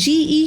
GE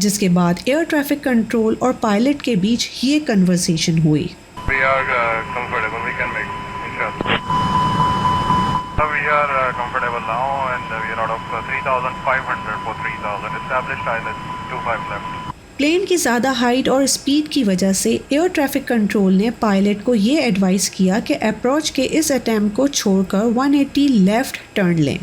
जिस के बाद एयर ट्रैफिक कंट्रोल और पायलट के बीच ये कन्वर्सेशन हुई. We are comfortable. We can make, inshallah. We are comfortable now, and we are out of 3,500 for 3,000. Established ILS 25 left. Plane की ज़्यादा हाइट और स्पीड की वजह से एयर ट्रैफिक कंट्रोल ने पायलट को ये एडवाइस किया कि अप्रोच के इस अटैम्प्ट को छोड़कर 180 लेफ़्ट टर्न लें,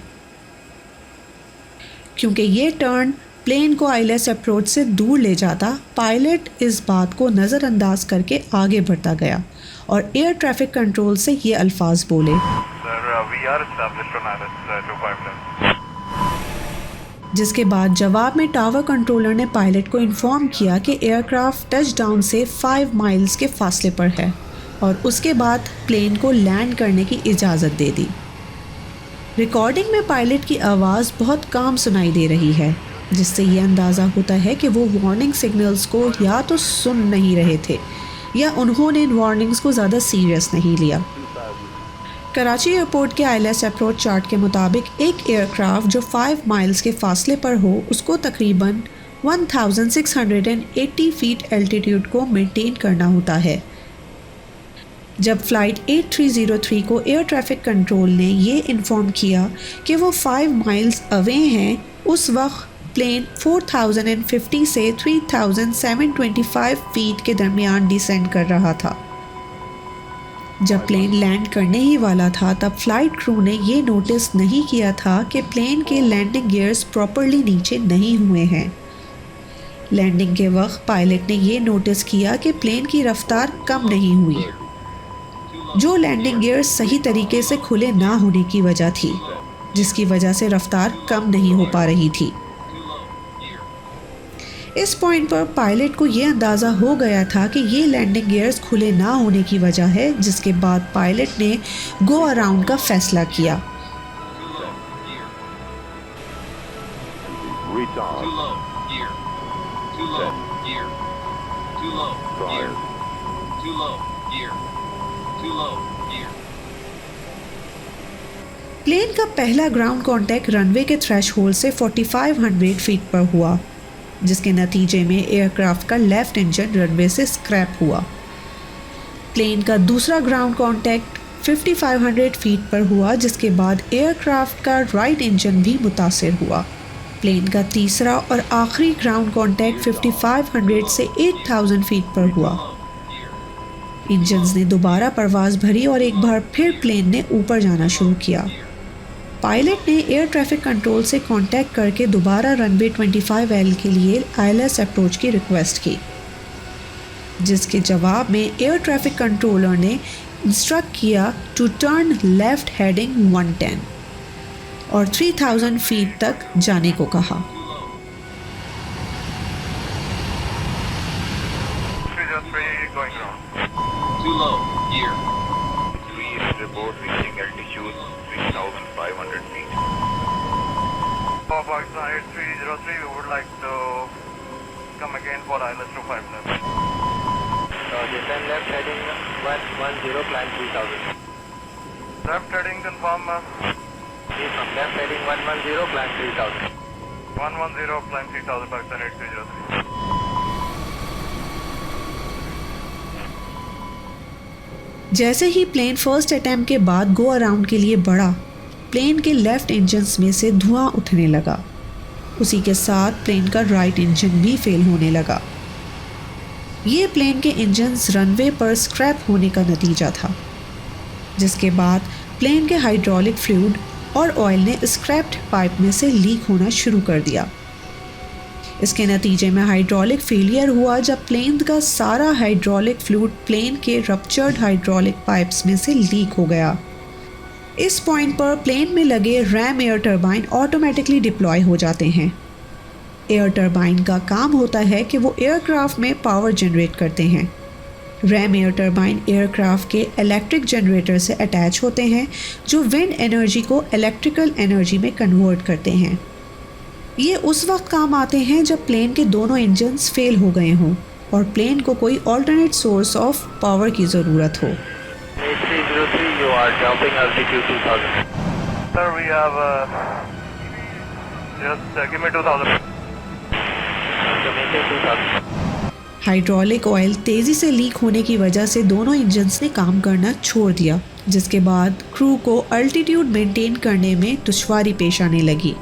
क्योंकि ये टर्न प्लेन को आईएलएस अप्रोच से दूर ले जाता. पायलट इस बात को नज़रअंदाज करके आगे बढ़ता गया और एयर ट्रैफिक कंट्रोल से ये अल्फाज बोले. Sir, we are established on ILS 25 left. जिसके बाद जवाब में टावर कंट्रोलर ने पायलट को इन्फॉर्म किया कि एयरक्राफ्ट टच डाउन से 5 माइल्स के फासले पर है और उसके बाद प्लेन को लैंड करने की इजाज़त दे दी. रिकॉर्डिंग में पायलट की आवाज़ बहुत काम सुनाई दे रही है, जिससे ये अंदाज़ा होता है कि वो वार्निंग सिग्नल्स को या तो सुन नहीं रहे थे या उन्होंने इन वार्निंग्स को ज़्यादा सीरियस नहीं लिया. कराची एयरपोर्ट के आईएलएस अप्रोच चार्ट के मुताबिक एक एयरक्राफ्ट जो 5 माइल्स के फासले पर हो उसको तकरीबन 1680 फीट एल्टीट्यूड को मेंटेन करना होता है. जब फ़्लाइट 8303 को एयर ट्रैफिक कंट्रोल ने ये इन्फॉर्म किया कि वो 5 माइल्स अवे हैं, उस वक्त प्लेन 4050 से 3725 फीट के दरमियान डिसेंड कर रहा था. जब प्लेन लैंड करने ही वाला था तब फ्लाइट क्रू ने ये नोटिस नहीं किया था कि प्लेन के लैंडिंग गियर्स प्रॉपर्ली नीचे नहीं हुए हैं. लैंडिंग के वक्त पायलट ने ये नोटिस किया कि प्लेन की रफ्तार कम नहीं हुई, जो लैंडिंग गियर्स सही तरीके से खुले ना होने की वजह थी, जिसकी वजह से रफ्तार कम नहीं हो पा रही थी. इस पॉइंट पर पायलट को ये अंदाज़ा हो गया था कि ये लैंडिंग गियर्स खुले ना होने की वजह है, जिसके बाद पायलट ने गो अराउंड का फैसला किया. प्लेन का पहला ग्राउंड कांटेक्ट रनवे के थ्रेशहोल्ड से 4500 फीट पर हुआ, जिसके नतीजे में एयरक्राफ्ट का लेफ्ट इंजन रनवे से स्क्रैप हुआ. प्लेन का दूसरा ग्राउंड कांटेक्ट 5500 फीट पर हुआ, जिसके बाद एयरक्राफ्ट का राइट इंजन भी मुतासिर हुआ. प्लेन का तीसरा और आखिरी ग्राउंड कांटेक्ट 5500 से 8000 फीट पर हुआ. इंजन्स ने दोबारा परवाज़ भरी और एक बार फिर प्लेन ने ऊपर जाना शुरू किया. पायलट ने एयर ट्रैफिक कंट्रोल से कांटेक्ट करके दोबारा रनवे 25L के लिए आईएलएस अप्रोच की रिक्वेस्ट की, जिसके जवाब में एयर ट्रैफिक कंट्रोलर ने इंस्ट्रक्ट किया टू टर्न लेफ्ट हेडिंग 110 और 3000 फीट तक जाने को कहा. Pakistan 8303, we would like to come again for ILS 25 left. Descend left heading 110, climb 3000. Left heading confirm. From left heading 110, climb 3000. 110, climb 3000, Pakistan 8303. जैसे ही plane first attempt के बाद go around के लिए बढ़ा, प्लेन के लेफ़्ट इंजन्स में से धुआं उठने लगा. उसी के साथ प्लेन का राइट इंजन भी फेल होने लगा. ये प्लेन के इंजन्स रनवे पर स्क्रैप होने का नतीजा था, जिसके बाद प्लेन के हाइड्रोलिक फ्लूइड और ऑयल ने स्क्रैप्ड पाइप में से लीक होना शुरू कर दिया. इसके नतीजे में हाइड्रोलिक फेलियर हुआ जब प्लेन का सारा हाइड्रोलिक फ्लूइड प्लेन के रप्चर्ड हाइड्रोलिक पाइप्स में से लीक हो गया. इस पॉइंट पर प्लेन में लगे RAM air turbine automatically deploy हो जाते हैं. एयर टरबाइन का काम होता है कि वो एयरक्राफ्ट में पावर जनरेट करते हैं. रैम एयर टरबाइन एयरक्राफ्ट के इलेक्ट्रिक जनरेटर से अटैच होते हैं, जो विंड एनर्जी को इलेक्ट्रिकल एनर्जी में कन्वर्ट करते हैं. ये उस वक्त काम आते हैं जब प्लेन के दोनों इंजन्स फेल हो गए हों और प्लेन को कोई ऑल्टरनेट सोर्स ऑफ पावर की ज़रूरत हो. 8303, you are jumping altitude 2000. Sir, we have just give me 2000. to maintain 2000. Hydraulic oil तेज़ी से लीक होने की वजह से दोनों इंजन्स ने काम करना छोड़ दिया, जिसके बाद क्रू को अल्टीट्यूड मेंटेन करने में दुश्वारी पेश आने लगी।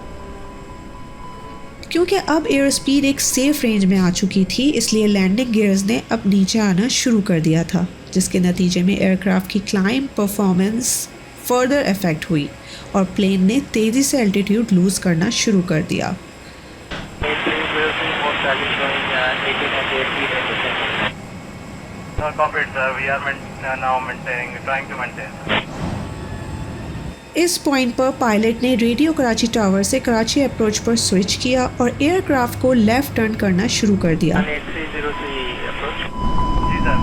क्योंकि अब एयर स्पीड एक सेफ रेंज में आ चुकी थी, इसलिए लैंडिंग गियर्स ने अब नीचे आना शुरू कर दिया था, जिसके नतीजे में एयरक्राफ्ट की क्लाइंब परफॉर्मेंस फर्दर इफेक्ट हुई और प्लेन ने तेज़ी से अल्टीट्यूड लूज़ करना शुरू कर दिया। Copy, sir. We are now trying to maintain. इस पॉइंट पर पायलट ने रेडियो कराची टावर से कराची अप्रोच पर स्विच किया और एयरक्राफ्ट को लेफ्ट टर्न करना शुरू कर दिया। 8303 approach. जी sir.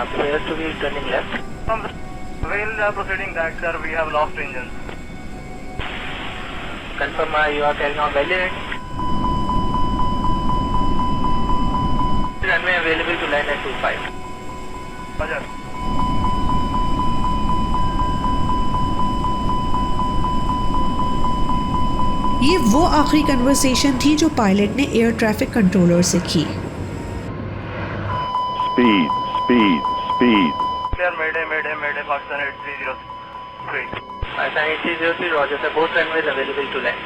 Appears to be turning left. While proceeding that, sir, we have lost engines. Confirm you are carrying on valley right? Runway available to land at 25. Roger. ये वो आखिरी conversation थी जो पायलट ने एयर ट्रैफिक कंट्रोलर से की। Speed, speed, speed. Clear, Mayday, Pakistan 8303. Pakistan 8303, Roger, sir. Both runways available to land.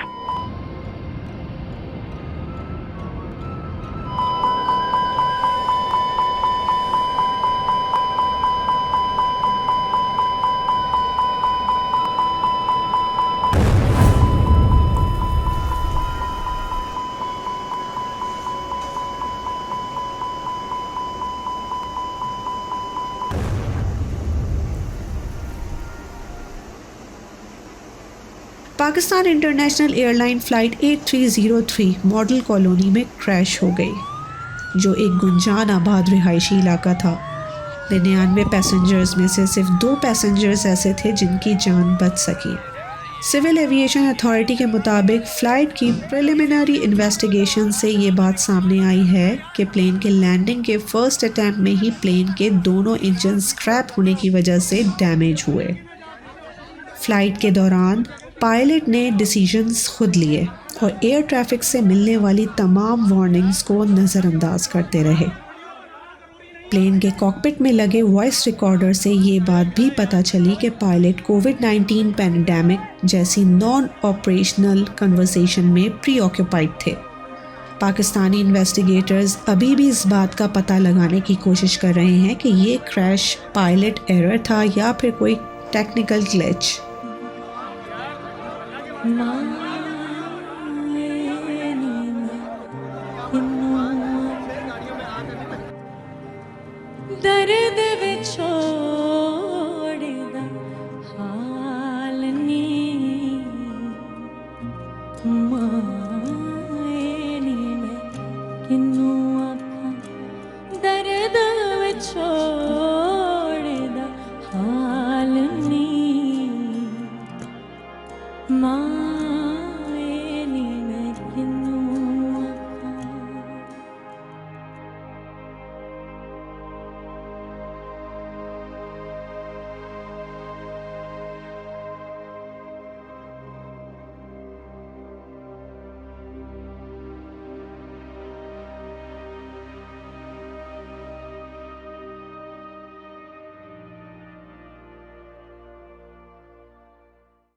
Pakistan international airline flight 8303 model colony में crash हो गई, जो एक गुंजान आबाद रिहायशी इलाका था। 99 पैसेंजर्स में से सिर्फ 2 पैसेंजर्स ऐसे थे जिनकी जान बच सकी। सिविल एविएशन अथॉरिटी के मुताबिक फ़्लाइट की प्रिलिमिनरी इन्वेस्टिगेशन से ये बात सामने आई है कि प्लेन के लैंडिंग के फर्स्ट अटैम्प्ट में ही प्लेन के दोनों इंजन स्क्रैप होने की वजह से डैमेज हुए। फ़्लाइट के दौरान पायलट ने डिसीजंस खुद लिए और एयर ट्रैफिक से मिलने वाली तमाम वार्निंग्स को नज़रअंदाज करते रहे। प्लेन के कॉकपिट में लगे वॉइस रिकॉर्डर से ये बात भी पता चली कि पायलट कोविड-19 पैंडेमिक जैसी नॉन ऑपरेशनल कन्वर्सेशन में प्री ऑक्यूपाइड थे। पाकिस्तानी इन्वेस्टिगेटर्स अभी भी इस बात का पता लगाने की कोशिश कर रहे हैं कि ये क्रैश पायलट एरर था या फिर कोई टेक्निकल ग्लिच। दर्द विछोड़ दा हाल नी माए नी मैं किन्नू आखा दर्द विछोड़ दा हाल नी माँ